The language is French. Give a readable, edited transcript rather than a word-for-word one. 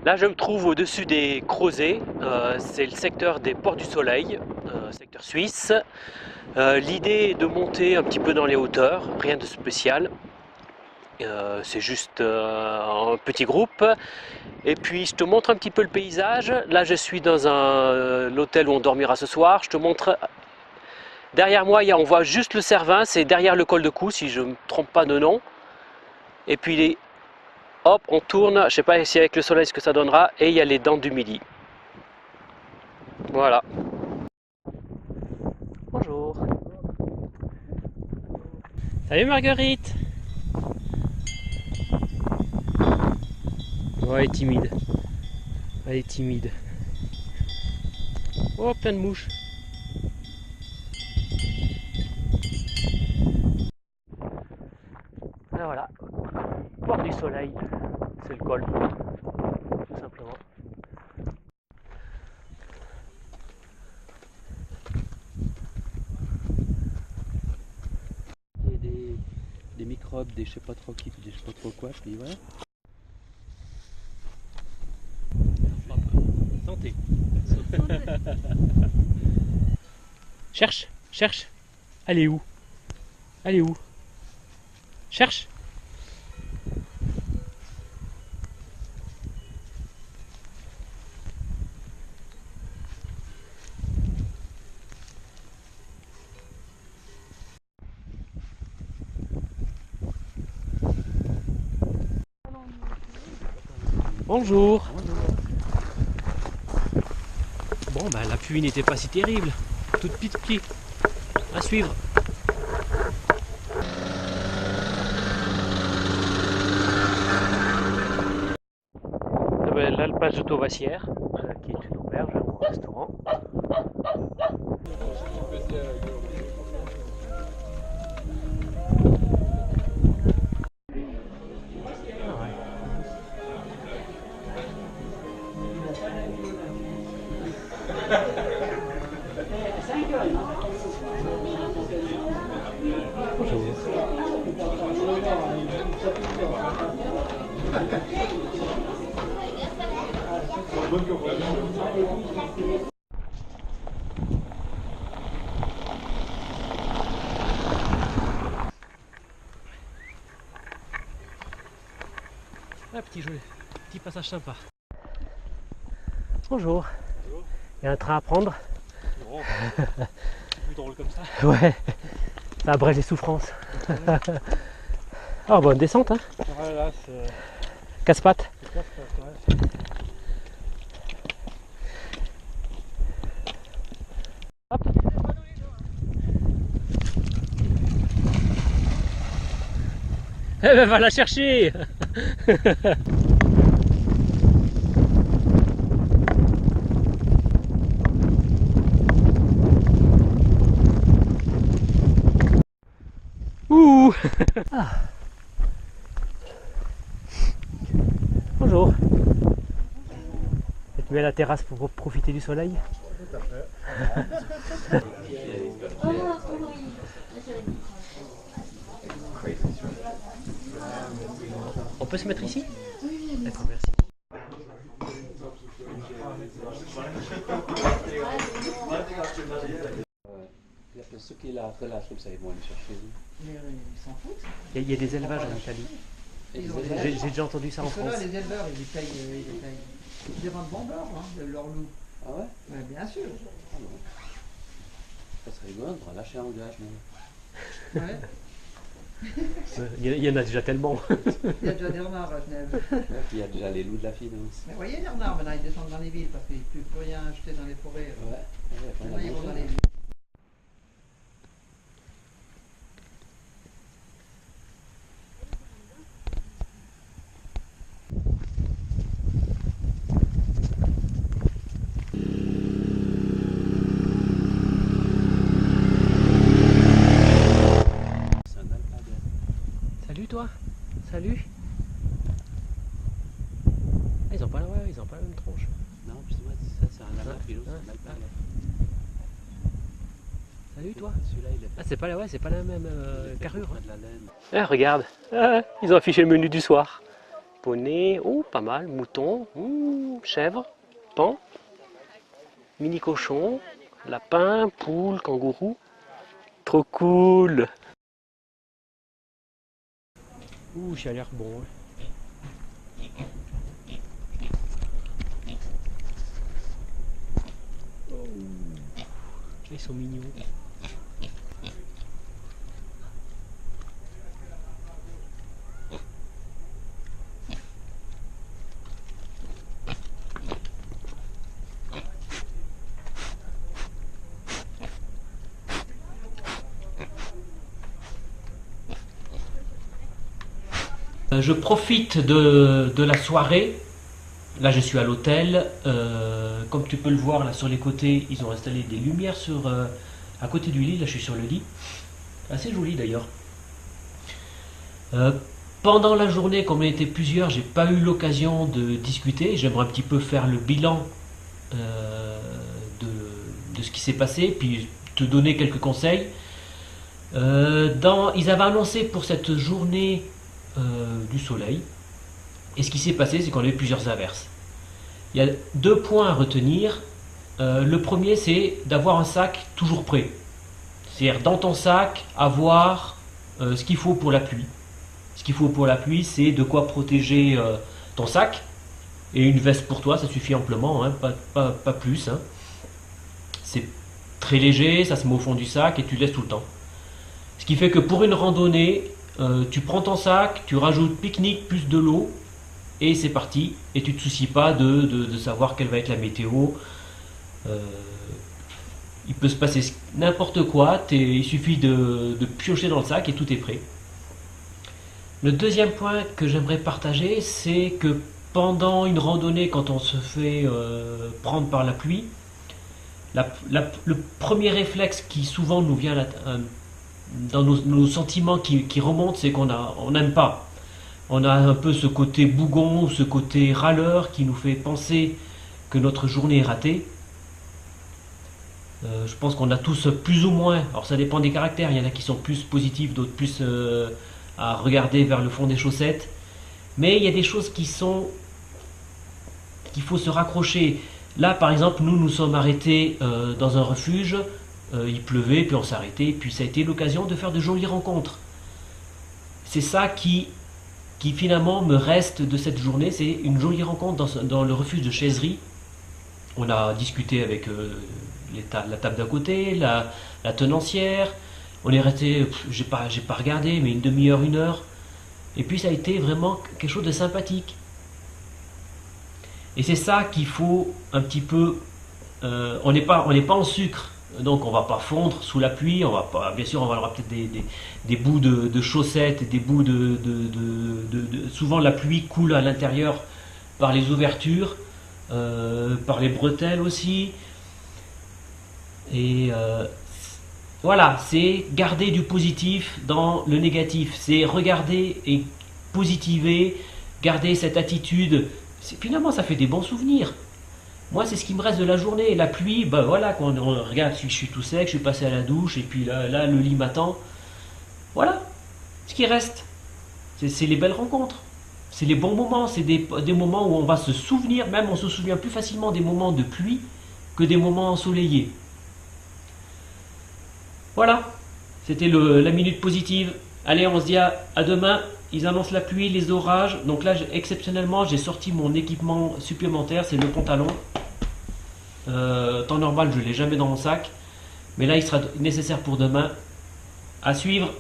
Là, je me trouve au-dessus des Crozets, c'est le secteur des Ports du Soleil, secteur suisse. L'idée est de monter un petit peu dans les hauteurs, rien de spécial. C'est juste un petit groupe. Et puis, je te montre un petit peu le paysage. Là, je suis dans l'hôtel où on dormira ce soir. Je te montre. Derrière moi, on voit juste le Cervin, c'est derrière le col de Cou, si je ne me trompe pas de nom. Et puis, hop, on tourne, je ne sais pas si avec le soleil ce que ça donnera, et il y a les Dents du Midi. Voilà. Bonjour. Salut Marguerite. Oh, elle est timide. Elle est timide. Oh, plein de mouches. Alors voilà, Port du Soleil, c'est le col, tout simplement. Il y a des microbes, des je sais pas trop qui, des je sais pas trop quoi, puis voilà. Santé. Cherche, cherche. Elle est où? Elle est où? Cherche. Bonjour. Bon, ben la pluie n'était pas si terrible. Toute petite. À suivre. L'Alpage de Tauvassière, qui est une auberge ou un restaurant. Bonjour. Ah, petit passage sympa. Bonjour. Bonjour. Il y a un train à prendre. Non, c'est plus drôle comme ça. Ouais, ça abrège les souffrances. Oh, bonne descente, hein. Ouais, là, c'est... Casse-pattes. Ouais. Hop. Eh ben, va la chercher. Ouh. Ah. Bonjour. Tu mets à la terrasse pour profiter du soleil? Tout à fait. On peut se mettre ici? Oui. D'accord, merci. Ceux qui la relâchent comme ça, ils vont aller chercher. Mais ils s'en foutent. Il y a des élevages en Italie. J'ai déjà entendu ça en France. Là, les éleveurs, ils payent. Ils vendent bon beurre, hein, de leur loup. Ah ouais? Mais bien sûr. Ah non. Ça serait rigolo de relâcher un gage, mais... Ouais. Il y en a déjà tellement. Il y a déjà des renards à Genève. Il y a déjà les loups de la finance. Mais vous voyez les renards, maintenant ils descendent dans les villes parce qu'il ne peut plus rien acheter dans les forêts. Ouais. Maintenant ils vont dans les villes. Salut toi. Salut. Ah, ils ont pas la même tronche. Non, justement, ça c'est un alpage, puis l'autre c'est un alpage. Salut toi. Celui-là, il est Ah, c'est pas la même carrure. de la laine. Ah, regarde. Ah, ils ont affiché le menu du soir. poney, oh pas mal, mouton, chèvre, paon, mini cochon, lapin, poule, kangourou. Trop cool. Ouh, ça a l'air bon. Oh, ils sont mignons. Je profite de la soirée. Là, je suis à l'hôtel. Comme tu peux le voir, là sur les côtés, ils ont installé des lumières à côté du lit. Là, je suis sur le lit. Assez joli d'ailleurs. Pendant la journée, comme on était plusieurs, j'ai pas eu l'occasion de discuter. J'aimerais un petit peu faire le bilan de ce qui s'est passé, puis te donner quelques conseils. Ils avaient annoncé pour cette journée du soleil. Et ce qui s'est passé, c'est qu'on a eu plusieurs averses. Il y a 2 points à retenir. Le premier, c'est d'avoir un sac toujours prêt. C'est-à-dire dans ton sac, avoir ce qu'il faut pour la pluie. Ce qu'il faut pour la pluie, c'est de quoi protéger ton sac. Et une veste pour toi, ça suffit amplement, hein, pas plus. Hein. C'est très léger, ça se met au fond du sac et tu le laisses tout le temps. Ce qui fait que pour une randonnée, tu prends ton sac, tu rajoutes pique-nique plus de l'eau et c'est parti. Et tu ne te soucies pas de savoir quelle va être la météo. Il peut se passer n'importe quoi, il suffit de piocher dans le sac et tout est prêt. Le deuxième point que j'aimerais partager, c'est que pendant une randonnée, quand on se fait prendre par la pluie, le premier réflexe qui souvent nous vient dans nos sentiments qui remontent, c'est qu'on n'aime pas. On a un peu ce côté bougon, ce côté râleur qui nous fait penser que notre journée est ratée. Je pense qu'on a tous plus ou moins, alors ça dépend des caractères, il y en a qui sont plus positifs, d'autres plus à regarder vers le fond des chaussettes. Mais il y a des choses qu'il faut se raccrocher. Là par exemple, nous sommes arrêtés dans un refuge, il pleuvait, puis on s'est arrêté, puis ça a été l'occasion de faire de jolies rencontres. C'est ça qui finalement me reste de cette journée, c'est une jolie rencontre dans le refuge de Chaiserie. On a discuté avec la table d'à côté, la tenancière. On est resté, j'ai pas regardé, mais une demi-heure, 1 heure. Et puis ça a été vraiment quelque chose de sympathique. Et c'est ça qu'il faut un petit peu. On n'est pas en sucre, donc on va pas fondre sous la pluie. On va pas, bien sûr, on va avoir peut-être des bouts de chaussettes, des bouts souvent la pluie coule à l'intérieur par les ouvertures, par les bretelles aussi. Et voilà, c'est garder du positif dans le négatif. C'est regarder et positiver, garder cette attitude. Finalement, ça fait des bons souvenirs. Moi, c'est ce qui me reste de la journée. La pluie, ben voilà, quand on regarde, je suis tout sec, je suis passé à la douche, et puis là le lit m'attend. Voilà, ce qui reste. C'est les belles rencontres. C'est les bons moments. C'est des moments où on va se souvenir, même on se souvient plus facilement des moments de pluie que des moments ensoleillés. Voilà, c'était la minute positive. Allez, on se dit à demain. Ils annoncent la pluie, les orages. Donc là, exceptionnellement, j'ai sorti mon équipement supplémentaire, c'est le pantalon. Temps normal, je ne l'ai jamais dans mon sac. Mais là, il sera nécessaire pour demain. À suivre.